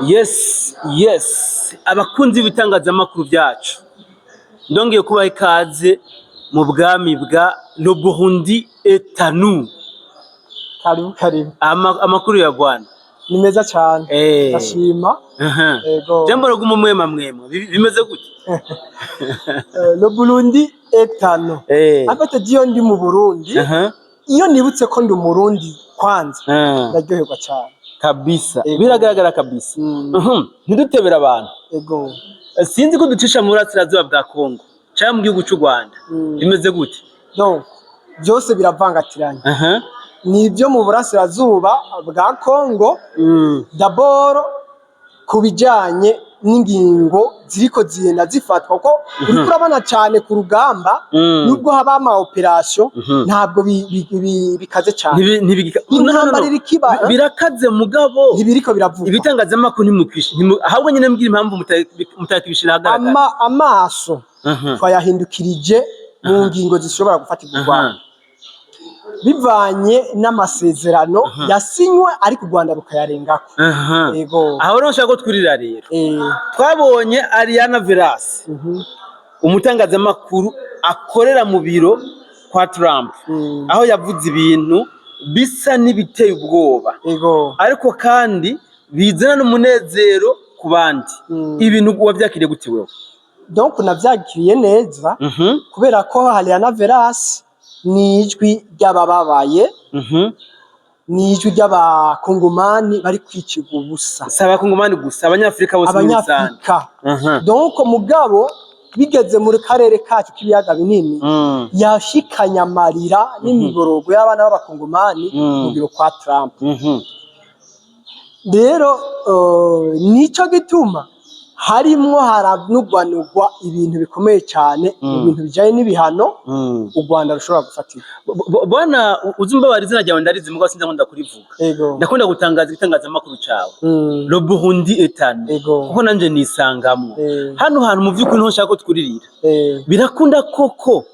Yes, abakunzi b'itangazamakuru byacu ndongeye kubaha ikaze mu bwami bwa Le Burundi est à nous. Karibu. Amakuru ya Rwanda Ni meza cyane. Ndashima. Yego. Jambo raguma mwema bimeze gute? Le Burundi est à nous. Afite diyo ndi mu Burundi. Iyo nibutse ko ndi umurundi kwanza ndaryoherwa cyane. Kabisa. Biragaragara kabisa. Ntidutebera abantu. Yego. Sinzi ko ducisha mu burasirazuba bwa Kongo cyangwa mu gihugu cy'u Rwanda. Bimeze gute? Donc byose biravangatiranye. Ni ibyo mu burasirazuba bwa Kongo. D'abord kubijanye n'ingingo ziriko zigenda zifatwa ko uriko urabona cyane ku rugamba nubwo haba ama operation ntabwo bikaze cyane birakaze mugabo ntibiriko biravuga ibitangazamakuru ntimukwishi ahubwo nyine mbwira impamvu mutakibishira hagaragara amaso twayahindukirije mu ngingo zishobora gufatirwa u Rwanda bivanye n'amasezerano yasinywe ariko u Rwanda rukayarengako. Yego. Aho nshaka ko twirira rero. Twabonye Ariana Veras. Umutangazamakuru akorera mu biro kwa Trump. Aho yavuze ibintu bisa n'ibiteye ubwoba. Yego. Ariko kandi bizana n'umunezero ku bandi. Ibintu wabyakiriye gute wewe? Donc navyakiriye neza kubera ko Ariana Veras ni ijwi ry'abababaye, ni ijwi ry'abakongomani bari kwicirwa ubusa. Si abakongomani gusa, abanyafrika bose muri rusange. Donc mugabo bigeze muri karere kacu k'ibiyaga binini yashikanye amarira n'imiborogo y'abana b'abakongomani mu biro kwa Trump. Rero nico gituma harimwo haranugwanugwa ibintu bikomeye cyane ibintu bijanye n'ibihano u Rwanda rushobora gufatira. Bwana uzumbabari izina ryawe ndarizi mugabo sinza nkunda kurivuga. Ndakunda gutangaza ibitangazamakuru cyawe. Le Burundi est à nous. Kuko nanje nisangamo. Hano hantu mu vy'ukuri nto nshaka ko twuririra. Birakunda koko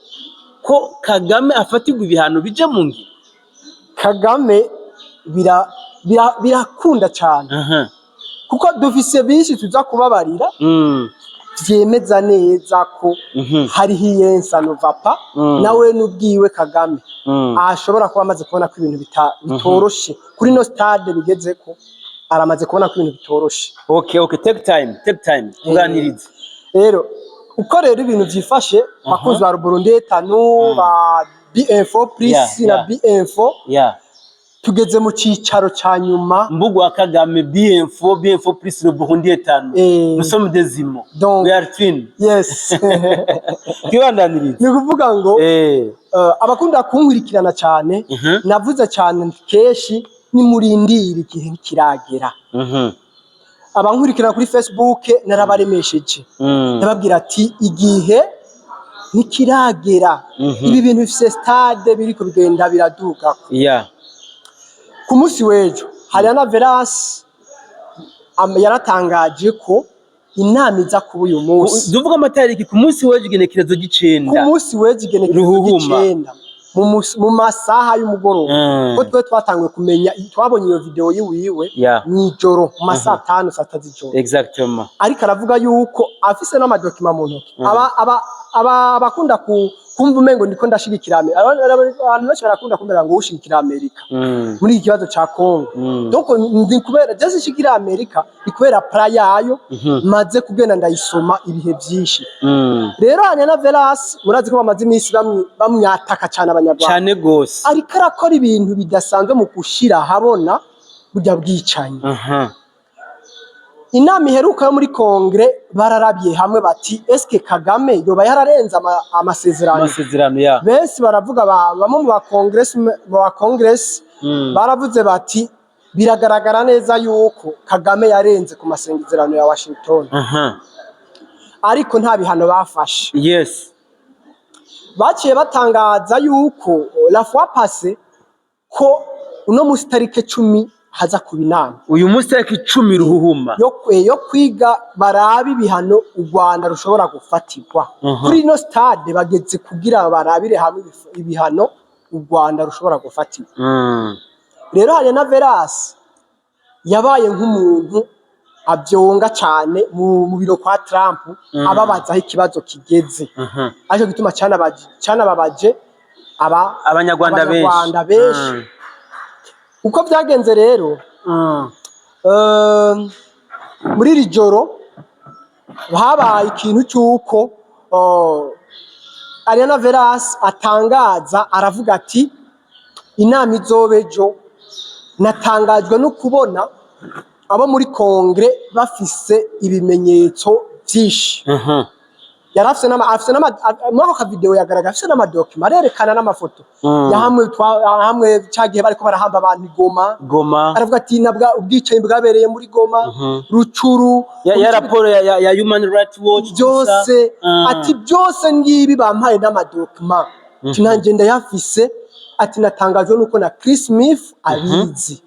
ko Kagame afatirwa ibihano bije mu ngiro. Kagame birakunda cyane. Kuko dufise bishi tuza kubabarira vyemeza neza ko hari hiyensa novapa nawe nubwiwe Kagame ashobora kuba amaze kubona ko ibintu bitoroshe kuri no stade bigeze ko aramaze kubona ko ibintu bitoroshe. Okay, take time uganirize rero uko rero ibintu vyifashe bakunzi ba Burundi etanu ba B-Info plus na B-Info tugeze mu cicaro ca nyuma mbugu wa Kagame B-Info plus Le Burundi est à nous. Nous sommes des immo. We are twin. Yes. Kibandaniriza. Ni kuvuga ngo abakunda kunkurikirana cyane navuze cyane keshi ni murindira igihe kiragera. Abankurikirana kuri Facebook narabaremesheje. Nababwira ati igihe nikiragera. Ibi bintu bifise stade biriko bigenda biraduka. Ku munsi w'ejo Ariana Veras yaratangaje ko inama iza kuba uyu munsi. Duvuga amatariki ku munsi w'ejo igenekerezo g'9. Ku munsi w'ejo igenekerezo g'9 mu masaha y'umugoroba. Ko twe twatanguye kumenya twabonye iyo video yiwe mw'ijoro mu masaha 5 saa 6 z'ijoro. Exactement. Ariko aravuga yuko afise n'amadokima mu ntoki. Abakunda kumva umengo ndiko ndashigikira Amerika. Abantu benshi barakunda kumbera ngo ushigikira Amerika muri iki kibazo ca Kongo. Donc ndi kubera just shigikira Amerika ikubera pra yayo maze kugenda ndayisoma ibihe byinshi. Rero Ariana Veras murazi ko bamaze iminsi bamwataka cyane abanyarwanda cyane gose, ariko arakora ibintu bidasanzwe mu gushira habona burya bwicanye. Inama iheruka yo muri Kongre bararabye hamwe bati eske Kagame yoba yararenza amasezerano ya benshi baravuga bamwe mu ba Congress baravuze bati biragaragara neza yuko Kagame yarenze ku masezerano ya Washington. Ariko nta bihano bafashe. Baciye batangaza yuko la fois passée ko uno musi tarike 10 haza kubinama. Uyu munsi tariki 10 ruhuhuma yo kwiga barabi bihano u Rwanda rushobora gufatirwa. Kuri no stade bageze kugira barabire hamwe ibihano u Rwanda rushobora gufatirwa. Rero Ariana Veras yabaye nk'umuntu abyonga cyane mu biro kwa Trump ababaza aho ikibazo kigeze aje gituma canababaje abanyarwanda benshi uko byagenze rero muri iri joro habaye ikintu cy'uko Ariana Veras atangaza aravuga ati inama izobejo natangajwe no kubona abo muri kongre bafise ibimenyetso byinshi yarafise mwako ka video yagaragaza afise n'amadocument arerekana n'amafoto yahamwe cyagiye bariko barahamba abantu Goma aravuga ati nabwa ubwicaye bwabereye muri Goma Rucuru ya raporo ya Human Rights Watch byose ati byose ngibi bampaye n'amadocument kinanje ndayafise ati natangajwe nuko na Chris Smith abizi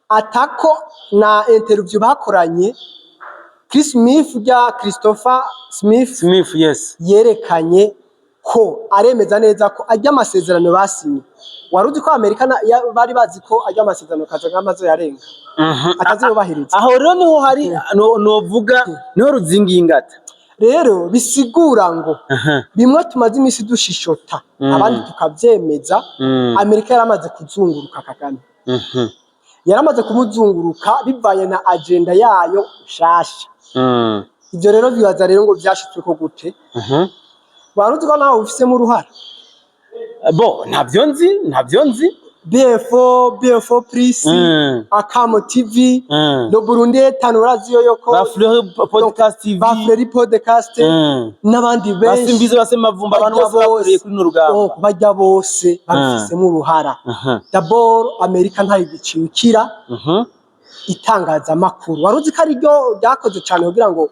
atako na interview bakoranye Chris Smith ya Christopher Smith yes yerekanye ko aremeza neza ko ajya amasezerano basinye waruzi ko Amerika bari bazi ko ajya amasezerano kaza ngamazo yarenga atazobahiriza aho rero niho hari novuga niho ruzingingata rero bisigura ngo bimwe tumaze imisi dushishota abandi tukavyemeza Amerika yaramaze kuzunguruka Kagame yaramaze kumuzunguruka bivanye na agenda yayo shasha ibyo rero bibaza rero ngo byashitswe ko gute waruzi ko nawe ufise mu ruhara ntabyo nzi BFO Plus Akamo TV no Burundi etanu radio yoko Bafleri podcast n'abandi benshi basimbize basemavumba abantu bose bakuriye kuri n'urugamba bajya bose bafise mu ruhara d'abord Amerika ntayo gicikira itangaza makuru waruzi ko ari ryo ryakoze cyane kugira ngo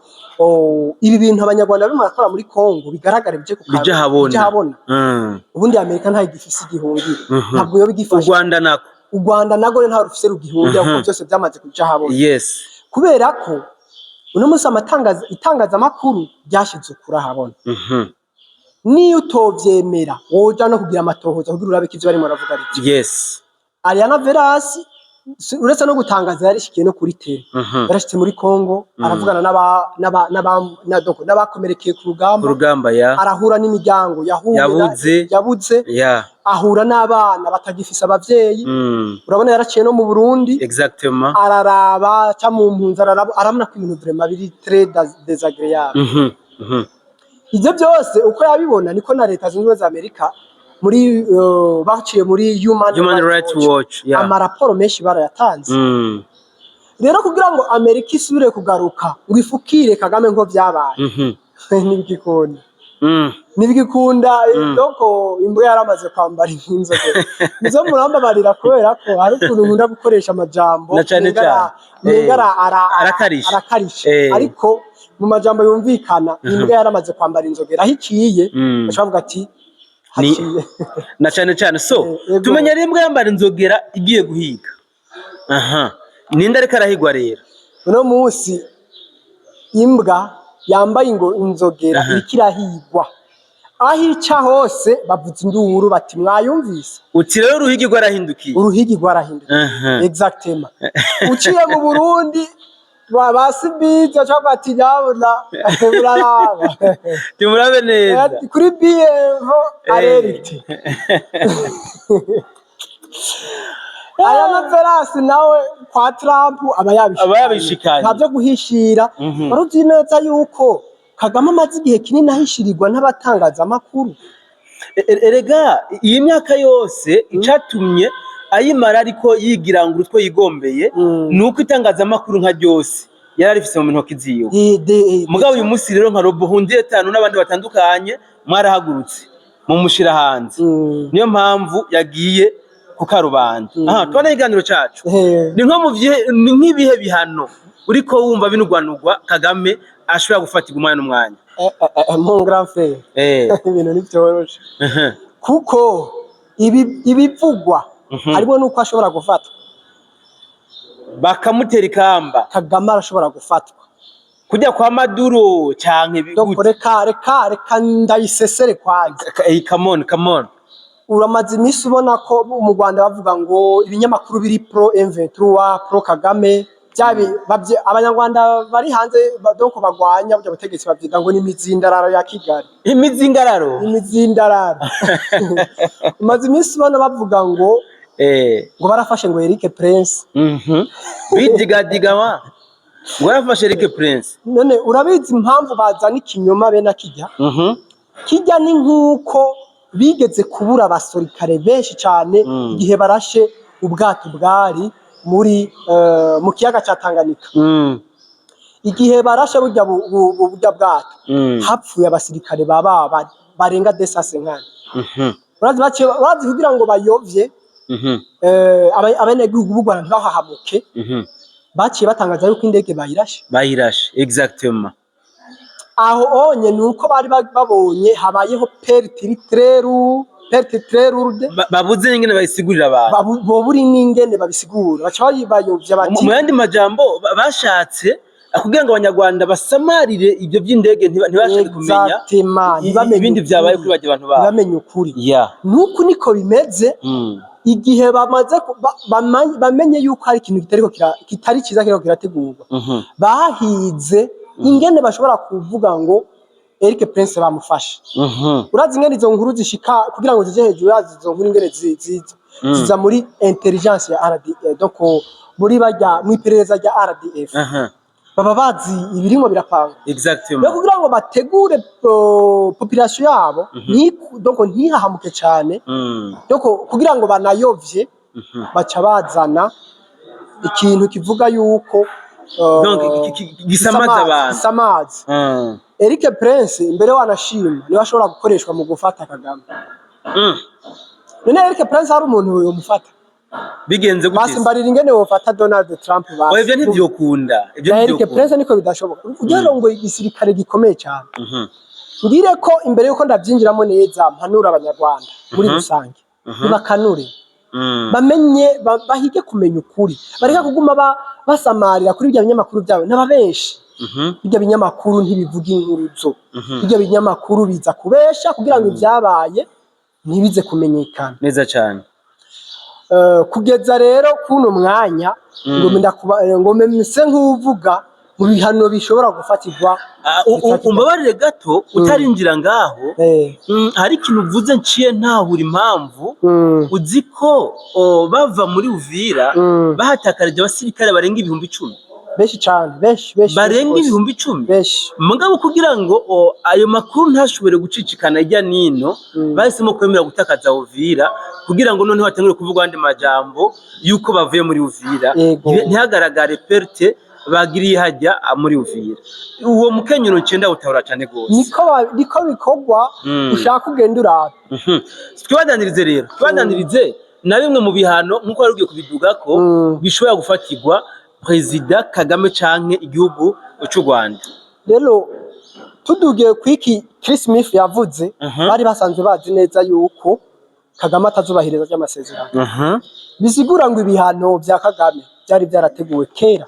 ibi bintu abanyarwanda barimo barakora muri Kongo bigaragara bije habona ubundi Amerika ntayo gifise igihungira ntabwo yo bigifasha u Rwanda nago nta rufise rugihungira kuko byose byamaze kuja habona kubera ko uno munsi itangaza makuru byashize kuri habona niyo utovyemera woja no kugira amatohoza kugira urabe kivyo barimo baravuga ari Ariana Veras uretse no gutangaza yarishikiye no kuri tele yarashitse muri Kongo aravugana n'abakomerekeye ku rugamba arahura n'imiryango yabuze ahura n'abana batagifisa abavyeyi urabona yaraciye no mu Burundi araraba ca mu mpunzi aramuna ko ibintu vraiment biri très désagréable ivyo byose uko yabibona niko na leta zunze za Amerika muri baciye muri Human Rights Watch amaraporo menshi barayatanze rero kugira ngo Amerika isubire kugaruka ngo ifukire Kagame ngo byabaye nibigikunda doko imbuga yaramaze kwambara inzoga nizo muramba barira kubera ko hari ukuntu nkunda gukoresha amajambo ngara arakarisha ariko mu majambo yumvikana imbuga yaramaze kwambara inzoga rahikiye bashavuga ati na cyane so tumenya rimbwa yambara inzogera igiye guhiga ninde ariko arahigwa rero uno munsi imbwa yambaye ngo inzogera ikirahigwa ahica hose bavuze induru bati mwayumvise uti rero uruhigirwa arahindukiye exactement uciye mu Burundi babasibiza cyangwa ati yabona buraraba tumurabe neza kuri BFO areriti Ariana Veras nawe kwa Trump abayabishikanye ntabyo guhishira baruzi neza yuko Kagame amaze igihe kinini ahishirirwa n'abatangaza amakuru erega iyi myaka yose icatumye ayimara ariko yigira ngo urutwe yigombeye nuko itangazamakuru nka byose yararifise mu mintoki ziyo mugabo uyu munsi rero nka Robuhundi etanu n'abandi batandukanye mwarahagurutse mu mushira hanze niyo mpamvu yagiye ku karubanda tubona iganiro cacu ni nko mu nk'ibihe bihano uriko wumva binugwanugwa Kagame ashobora gufatirwa umwanya n'umwanya mon grand frère ibintu nivyoroshe kuko ibivugwa harimo nuko ashobora gufatwa bakamutera ikamba Kagame arashobora gufatwa kujya kwa Maduro canke reka ndayisesere kwanza come on uramaze imisi ubona ko mu Rwanda bavuga ngo ibinyamakuru biri pro M23 pro Kagame byabi abanyarwanda bari hanze donc bagwanya byo butegetsi bavyita ngo ni imizindararo ya Kigali. Imizindararo umaze iminsi bana bavuga ngo barafashe ngo Eric Prince bidigadigawa ngo barafashe Eric Prince. None urabizi impamvu bazana ikinyoma bene kijya kijya ni nkuko bigeze kubura abasirikare benshi cyane igihe barashe ubwato bwari muri mu kiyaga cya Tanganyika. Igihe barashe burya bwato hapfuye abasirikare barenga 250. Urazi kugira ngo bayovye abenegihugu b'u Rwanda ntibahahamuke baciye batangaza yuko indege bayirashe exactement. Aho onye nuko bari babonye habayeho perte très lourde babuze n'ingene bayisigurira abantu bo buri n'ingene babisigura baca bayovya bati mu yandi majambo bashatse kugira ngo abanyarwanda basamarire ibyo by'indege ntibashake kumenya ibindi byabaye kuri bajye abantu bamenye ukuri nuko niko bimeze. Igihe bamaze bamenye yuko hari ikintu kitari cyiza kiriko kirategurwa bahize ingene bashobora kuvuga ngo Eric Prince bamufashe. Urazi ingene izo nkuru zishika kugira ngo zije hejuru yazo izo nkuru ingene ziza muri intelligence ya RDF donc muri bajya mu iperereza rya RDF baba bazi ibirimo birapanga exactement kugira ngo bategure population yabo donc ntihahamuke cyane donc kugira ngo banayovye baca bazana ikintu kivuga yuko donc gisamaza abantu. Eric Prince imbere wanashima niwe ashobora gukoreshwa mu gufata Kagame. None Eric Prince ari umuntu yomufata bigenze gute basimbarira ingene wofata Donald Trump basi ivyo ntivyokunda Eric Prince niko bidashoboka kugira ngo igisirikare gikomeye cyane. Ngire ko imbere yuko ndabyinjiramo neza mpanura abanyarwanda muri rusange bakanure bamenye bahige kumenya ukuri bareka kuguma basamarira kuri ibyo binyamakuru byabo n'ababeshi. Ibyo binyamakuru ntibivuga inkuruzo ibyo binyamakuru biza kubesha kugira ngo ibyabaye ntibize kumenyekana neza cyane. Kugeza rero kuno mwanya ngo mmise nk'uvuga mu bihano bishobora gufatirwa umbabarire gato utarinjira ngaho hari ikintu uvuze nciye ntahura impamvu uzi ko bava muri Uvira bahatakarije abasirikare barenga 10,000 benshi cyane barenga 10,000 mugabo kugira ngo ayo makuru ntashobore gucicikana ijya nino bahisemo kwemera gutakaza Uvira kugira ngo noneho hatangire kuvuga andi majambo yuko bavuye muri Uvira ntihagaragare perte bagiriye hajya muri Uvira. Uwo mukenyero ncenda utahura cyane gose niko bikogwa ushaka kugenda uraba. Twadanirize na bimwe mu bihano nkuko wari ugiye kubiduga ko bishobora gufatirwa President Kagame canke igihugu cy'u Rwanda. Rero tudugiye kwiki Chris Smith yavuze bari basanzwe bazi neza yuko Kagame atazubahiriza y'amasezerano. Bisigura ngo ibihano bya Kagame byari byarateguwe kera.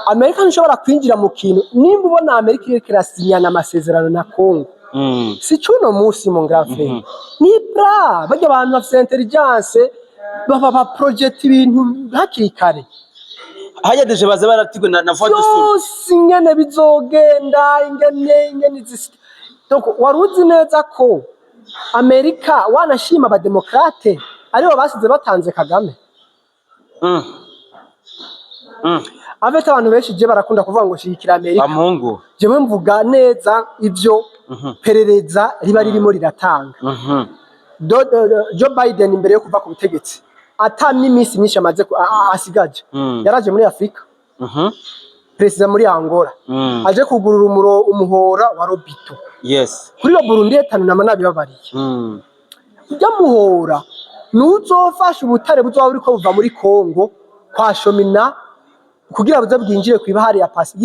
Amerika nishobora kwinjira mu kintu nimba ubona Amerika iriko irasinyana amasezerano na Congo si cuno musi mu grafe ni bra bajya abantu bafite intelligence baba project ibintu hakiri kare haya deje baza baratigwe na voix de source ingene bizogenda ingene donc waruzi neza ko Amerika wanashima aba demokrate aribo basize batanze Kagame. Abeta abantu benshi je barakunda kuvuga ngo shikira Amerika amungu jewe mvuga neza ivyo perereza riba ririmo riratanga. Joe Biden imbere yo kuva ku butegetsi atamye iminsi myinshi amaze asigaje yaraje muri Afrika perezida muri Angola aje kugurura umuhora wa Lobito kuri yo Burundi etanunama nabibabariye ujya muhora nuzofasha ubutare buzoba buriko buva muri Congo kwa Shomina kugira buze bwinjire kwibahari ya pasi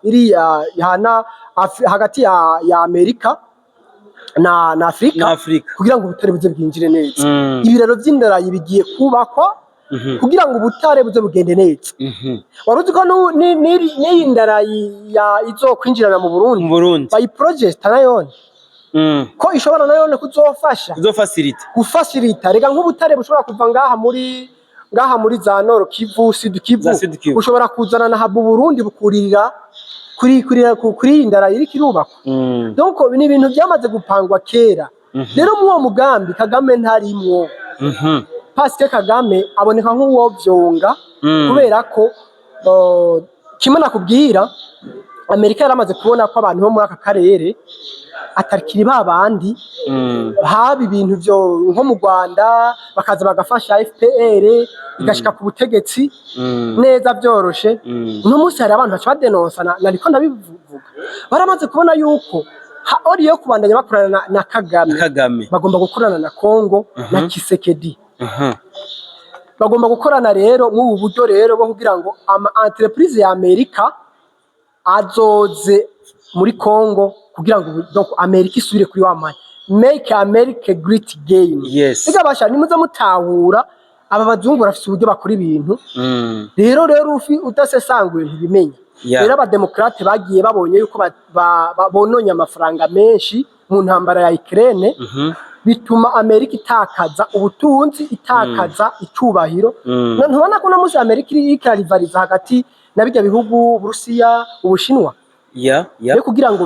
iriya yana hagati ya Amerika na Afrika kugira ngo ubutare buze bwinjire neza. Ibiraro by'indara bigiye kubakwa kugira ngo ubutare buze bugende neza. Waruzi ko ni indara izokwinjirana mu Burundi by project nayo ko ishobora nayo kuzofasha kuzofacilita gufacilita rega nk'ubutare bushobora kuva ngaha ngaha muri za Nord Kivu, Sud Kivu, ushobora kuzana na habu Burundi bukuririra kuri indara iri kirubakwa. Donc ni ibintu byamaze gupangwa kera. Rero mu wo mugambi Kagame ntarimwo. Pasike Kagame aboneka nk'uwo vyonga kubera ko kimwe nakubwira Amerika yaramaze kubona ko abantu bo muri aka karere atarikiri babandi haba ibintu byo nko mu Rwanda bakaza bagafasha FPR igashika ku butegetsi neza byoroshe. Uno munsi hari abantu baca badenonsa nariko ndabivuga baramaze kubona yuko oriyo kubandanya bakorana na Kagame bagomba gukorana na Kongo na Kisekedi. Bagomba gukorana rero mu buryo rero bwo kugira ngo ama entreprise ya Amerika azoze muri Kongo kugira ngo donc Amerika isubire kuri wamanye make America great again. Igabasha nimuze mutahura aba bazungu barafite uburyo bakora ibintu rero udasesanguye ntibimenya. Rero abademokrate bagiye babonye yuko bononye amafaranga menshi mu ntambara ya Ukraine bituma Amerika itakaza ubutunzi itakaza icubahiro. Ntubona ko namusi Amerika ikirivariza hagati na bijya bihugu Burusiya Ubushinwa kugira ngo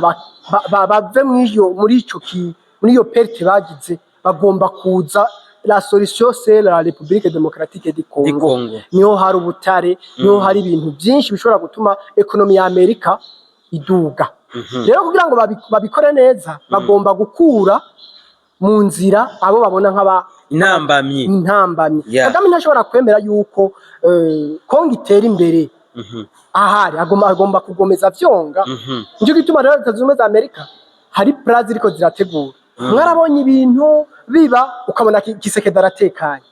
bave muri iyo perte bagize bagomba kuza la solution c'est la République démocratique du Congo. Niho hari ubutare niho hari ibintu byinshi bishobora gutuma ekonomi ya Amerika iduga. Rero kugira ngo babikore neza bagomba gukura mu nzira abo babona nk'aba intambamyi. Kagame ntashobora kwemera yuko Kongo itera imbere. Ahari agomba kugomeza vyonga. Nje gituma rero Leta Zunze Ubumwe za Amerika hari plaza iriko zirategura. Mwarabonye ibintu biba ukabona Kisekedi aratekanye.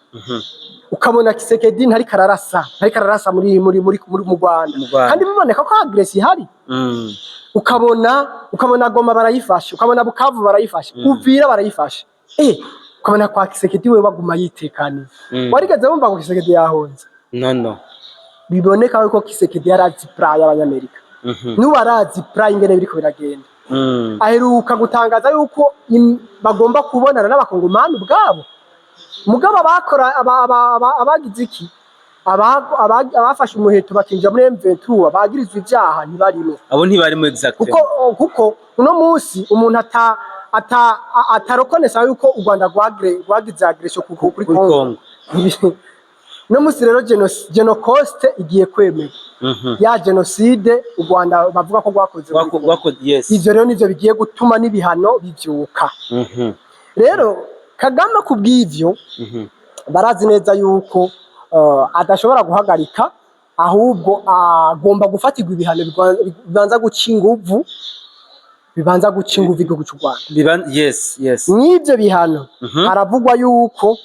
Ukabona Kisekedi ntari kararasa muri mu Rwanda. Kandi biboneka ko agression ihari. Ukabona Goma barayifashe, ukabona Bukavu barayifashe, Uvira barayifashe. Ukabona kwa Kisekedi we baguma yitekanye. Warigeze wumva ngo Kisekedi yahonze? No. Biboneka yuko Kisekedi yarazi praya y'Abanyamerika. N'ubarazi praya ingene biriko biragenda. Aheruka gutangaza yuko bagomba kubonana n'abakongomani ubwabo. Mugabo bakora abagize iki? Abafashe umuheto bakinjira muri M23 bagirizwe ibyaha ntibarimo. Abo ntibarimo exactement. Kuko uno munsi umuntu atarokonesa yuko u Rwanda rwagize agression kuri Kongo. No musi rero genocide igiye kwemera. Ya genocide u Rwanda bavuga ko rwakoze. Ivyo rero nivyo bigiye gutuma n'ibihano bivyuka. Rero Kagame kubw'ivyo barazi neza yuko adashobora guhagarika ahubwo agomba gufatirwa ibihano bibanza guca inguvu igihugu cy'u Rwanda. N'ivyo bihano haravugwa yuko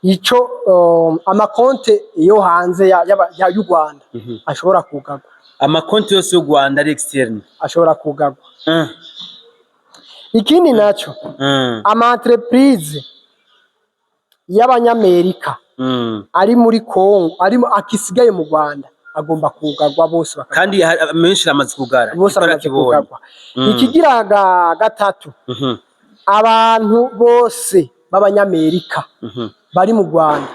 ico amakonte yo hanze y'u Rwanda ashobora kugagwa. Amakonte yose y'u Rwanda ari externe ashobora kugagwa. Ikindi naco ama entreprise y'Abanyamerika ari muri Kongo akisigaye mu Rwanda agomba kugagwa bose kandi menshi amaze kugara bose barakibona. Ikigira gatatu abantu bose b'Abanyamerika bari mu Rwanda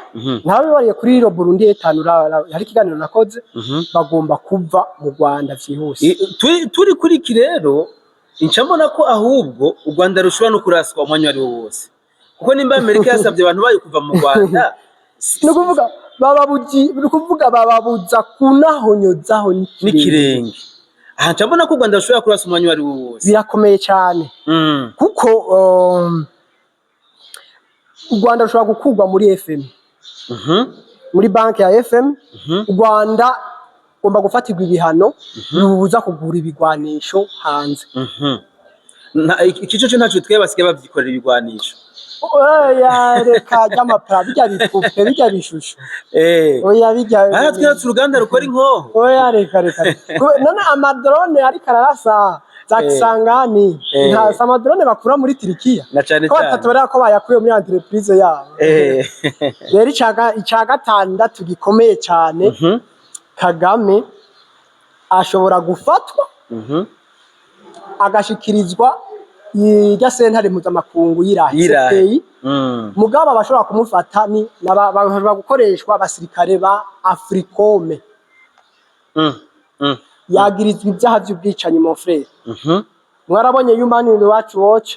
ntabe bariye kuri ro Burundi etanura hari kiganiro nakoze bagomba kuva mu Rwanda vyihuse. Turi kuri kirero incambona ko ahubwo u Rwanda rushobora no kuraswa umwanya ari wose kuko nimba Amerika yasabye abantu bayo kuva mu Rwanda nukuvuga bababuza kunahonyozaho n'ikirenge. Aha ncambona ko u Rwanda rushobora kuraswa umwanya ari wose birakomeye cyane kuko u Rwanda rushobora gukurwa muri FM muri banki ya FM. U Rwanda ugomba gufatirwa ibihano bibuza kugura ibigwanisho hanze. Ikico cyo ntacyo twebwe basigaye bavyikorera ibigwanisho. Oya reka ry'amapra bijya bipupe bijya bishusho. Oya bijya baratwiratse uruganda rukora inkoho. Oya reka none amadrone ari kararasa za Kisangani nta amadrone bakura muri Turikiya na cyane ko batatorera ko bayakuye muri entreprise yabo. Rero ica gatandatu gikomeye cyane Kagame ashobora gufatwa agashikirizwa irya sentare mpuzamakungu y'Irahe mugabo bashobora kumufata ni bashobora gukoreshwa abasirikare ba Africome yagirizwa ibyaha by'ubwicanyi mon frère mwarabonye Human Rights Watch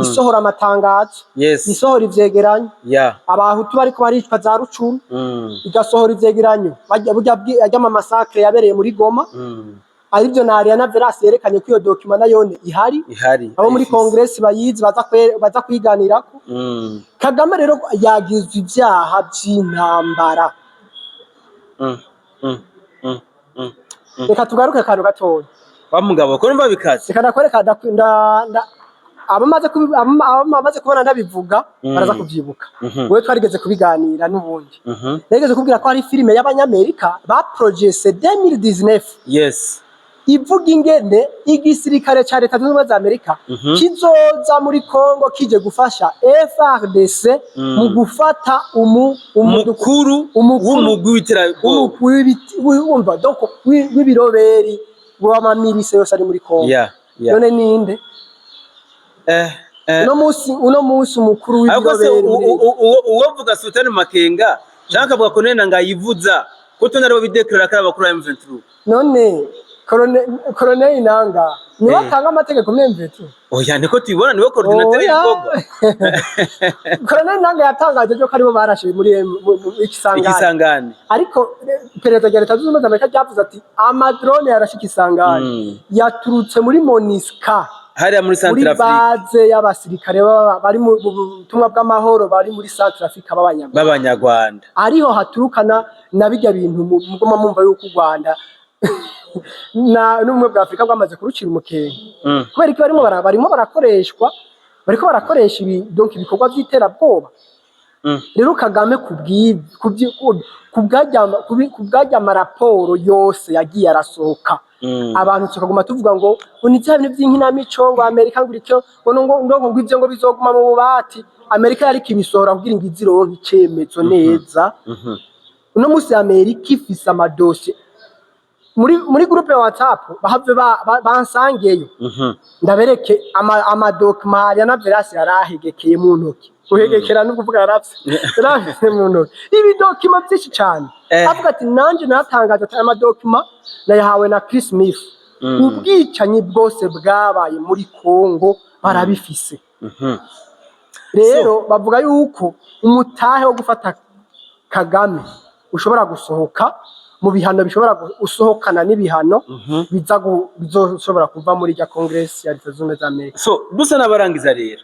isohora amatangazo isohora ivyegeranyo abahutu bariko baricwa za Rucuru igasohora ivyegeranyo bajya ama massacre yabereye muri Goma aribyo na Ariana Veras yerekanye ko iyo document nayone ihari abo muri Congress bayizi baza kwiganirako Kagame rero yagizwe ibyaha by'intambara reka tugaruke kantu gatoya wa mugabo ko numva bikaze reka nakwereka abamaze kubona ndabivuga baraza kuvyibuka wewe twarigeze kubiganira n'ubundi nigeze kubwira ko hari filime y'abanyamerika ba Projet 2019 ivuga ingene igisirikare ca leta z'ubumwe za Amerika kizoza muri Kongo kije gufasha FARDC mu gufata umukuru w'umugwi donc w'ibiroberi w'amamirise yose ari muri Kongo none ninde uno musi umukuru w'ibiroberi uwovuga Sultan Makenga canka avuga ko nena ngayivuza ko tonari bideklara kara bakuru ya M23 none Colonel Nanga ni watanga amategeko M23 oya niko tubibona niwe coordinateur y'Igihugu Colonel Nanga yatangaje cyo karibo barashe muri Ikisangane ariko perezida wa leta z'ubumwe za Amerika yavuze ati amadrone yarashika Ikisangane yaturutse muri MONUSCO hariya muri Central Africa muri base y'abasirikare bari mu butumwa bw'amahoro bari muri Central Africa b'abanyarwanda ariho haturukana na bijya bintu mugoma mumva yuko u Rwanda na n'umwe bwa Afrika bwamaze kurucira umukenge kubera ko barimo barakoresha ibi donc ibikorwa by'iterabwoba rero Kagame kubwajya amaraporo yose yagiye arasohoka abantu tukaguma tuvuga ngo ni bya bintu by'inkinamico ngo Amerika ngo icyo ngo ivyo ngo bizoguma mu bubati Amerika yari kibisohora kugira ngo izironke icemezo neza uno musi Amerika ifise amadosiye muri groupe ya WhatsApp bahave bansangeyo ndabereke amadokima ya Naveras yarahegekeye mu ntoki uhegekera no kuvuga yarafise mu ntoki ibi dokima byinshi cyane avuga ati nanje natangaje ati amadokima nayahawe na Chris Smith ubwicanyi bwose bwabaye muri Kongo barabifise rero bavuga yuko umutahe wo gufata Kagame ushobora gusohoka mu bihano bishobora gusohokana n'ibihano bizoshobora kuva muri ya Congress ya Leta Zunze za Amerika so dusa nabarangiza rero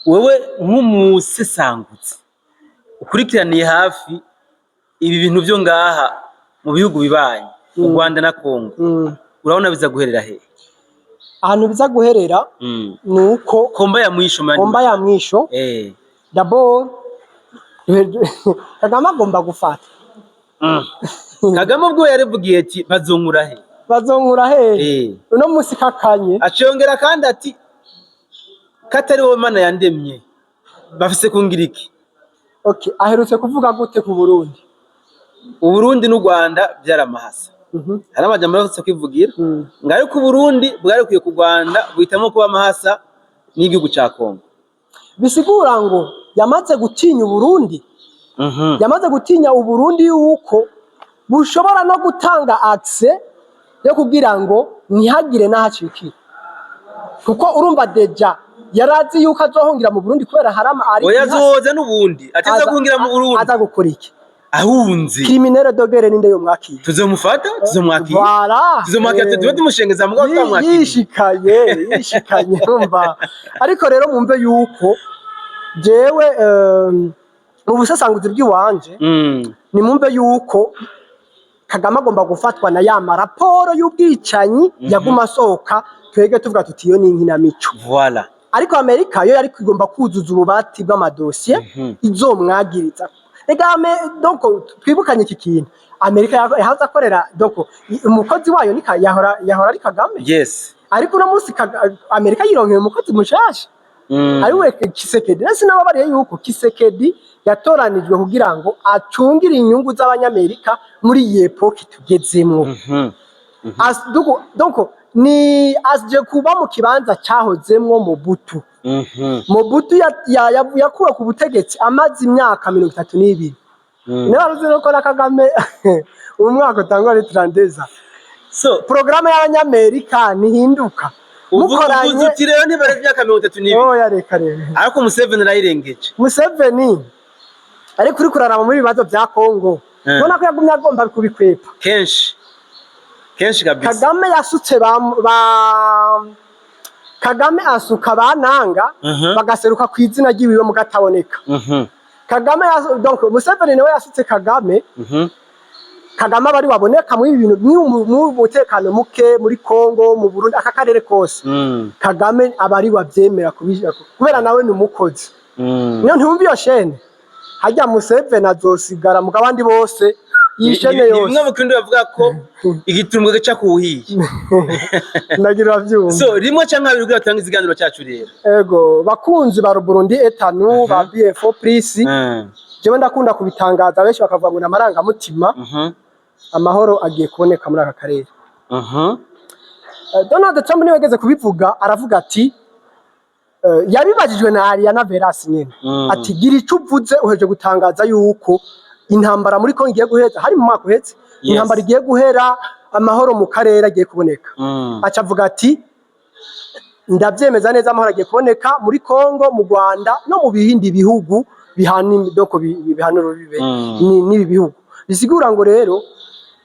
wewe nk'umusesangutse ukurikiraniye hafi ibi bintu byo ngaha mu bihugu bibanye u Rwanda na Kongo urabona biza guherera he ahantu biza guherera nuko komba ya mwisho d'abord Kagame agomba gufata Kagame ubwo yarevugiye ati bazonkura he uno musi kakanye acongera kandi ati katari wowe mana yandemye bafise kungira iki aherutse kuvuga gute ku Burundi Uburundi n'u Rwanda byaramahasa hari amajambo yose kwivugira ngari ku Burundi bwari kuye ku Rwanda buhitamo kuba amahasa n'igihugu ca Kongo bisigura ngo yamaze gutinya Uburundi yamaze gutinya Uburundi yuko bushobora no gutanga access yo kugira ngo ntihagire n'ahacikira kuko urumva deja yarazi yuko azohungira mu Burundi kubera harama ari oyazoza n'ubundi ateza guhungira mu Burundi aza gukora iki ahunze criminel dogere ninde yo mwakira tuzomufata tuzomwakira tuba tumushengeza mugabo twamwakira yishikanye umva ariko rero mumve yuko jewe mu busesanguzi bw'iwanje ni mumve yuko Kagame agomba gufatwa na ya maraporo y'ubwicanyi yaguma asohoka twege tuvuga tuti iyo ni inkinamico voilà ariko Amerika yo yari kwigomba kuzuza ububati bw'amadosiye izomwagiriza donc twibukanye iki kintu Amerika yahaza akorera donc umukozi wayo yahora ari Kagame ariko uno munsi Amerika yironkeye umukozi mushasha ariwe Kisekedi nasi nabo bari yuko Kisekedi yatoranijwe kugira ngo acungire inyungu z'abanyamerika muri iyi epoque tugezemo donc ni aje kuba mu kibanza cyahozemwo Mobutu. Mobutu yakuwe ku butegetsi amaze imyaka 32. Niba uzi ko na Kagame umwaka utangwa ari 32. So programme y'abanyamerika nihinduka mukoranye uti rero ntibare imyaka 32. Oya reka rero ariko Museveni arayirengeje. Museveni ari kuri kuraraba muri bibazo bya Kongo none ko yagumye agomba kubikwepa kenshi kabisa. Kagame yasutse Kagame asuka bananga bagaseruka ku izina ry'iwiwe mu gataboneka. Kagame donc Museveni nawe yasutse Kagame. Kagame bari waboneka muri ibintu mu mutekano muke muri Kongo mu Burundi aka karere kose. Kagame abari wabyemera kubera nawe ni umukozi. Niyo ntumbi yo shene hajya Museveni azosigara mu gabandi bose yishene yose. Nimwe mukindi bavuga ko igitumbwe gaca kuhiye. Ndagira byumva. So rimwe cyangwa bibiri gatanga iziganiro cyacu rero. Ego bakunzi ba Burundi etanu ba BF Plus. Jewe ndakunda kubitangaza benshi bakavuga ngo namaranga mutima. Amahoro agiye kuboneka muri aka karere. Donald Trump niwe yageze kubivuga aravuga ati yabibajijwe na Ariana Veras nyene ati gira ico uvuze uheje gutangaza yuko intambara muri Kongo igiye guheza hari mu mwaka uhetse intambara igiye guhera amahoro mu karere agiye kuboneka. Aca avuga ati ndabyemeza neza amahoro agiye kuboneka muri Kongo mu Rwanda no mu bihindi bihugu bihana doko bihanuro bibe nibi bihugu bisigura ngo rero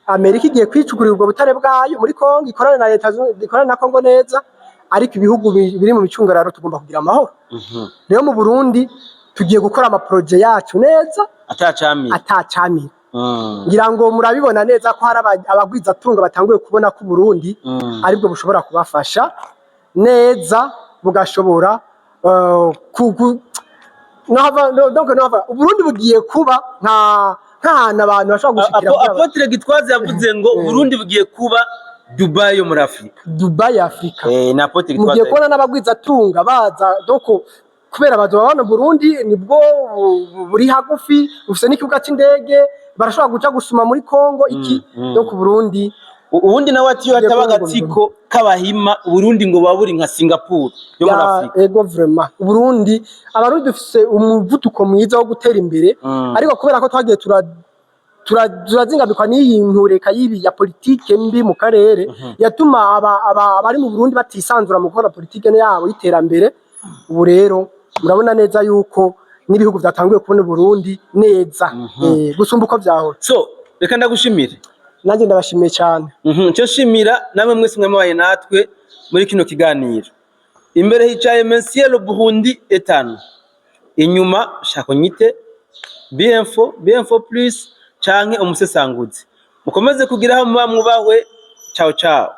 Amerika igiye kwicugurira ubwo butare bwayo muri Kongo ikorana na leta ikorana na Kongo neza ariko ibihugu biri mu micungararo tugomba kugira amahoro. Rero mu Burundi tugiye gukora ama projet yacu neza atacamira. Ngira ngo murabibona neza ko hari abagwiza tunga batanguye kubona ko Burundi aribwo bushobora kubafasha neza bugashobora Burundi bugiye kuba nk'ahantu abantu bashobora gushikira. Apotre Gitwaza yavuze ngo Burundi bugiye kuba Dubai yo muri Afrika. Dubai Afrika. Na Apotre Gitwaza. Mugiye kubona n'abagwiza tunga baza doko kubera bazobana Burundi nibwo buri hagufi ufise n'ikibuga c'indege barashobora guca gusuma muri Kongo iki no ku Burundi. Ubundi nawe atiyo atabagatsiko kabahima Burundi ngo baburi nka Singapore yo muri Afrika. Ego vraiment Burundi abarundi dufise umuvuduko mwiza wo gutera imbere ariko kubera ko twagiye turazingabikwa n'iyi ntureka yibi ya politike mbi mu karere yatuma abari mu Burundi batisanzura mu gukora politike yabo y'iterambere. Ubu rero murabona neza yuko n'ibihugu byatanguye kubona Burundi neza gusumba uko byahora. So reka ndagushimire. Nanjye ndabashimiye cyane. Cyo shimira namwe mwese mwabaye natwe muri kino kiganiro. Imbere hicaye Monsieur Burundi etanu. Inyuma shako nyite BF Plus canke umusesanguzi. Mukomeze kugira aho muba mwubahwe. Ciao ciao.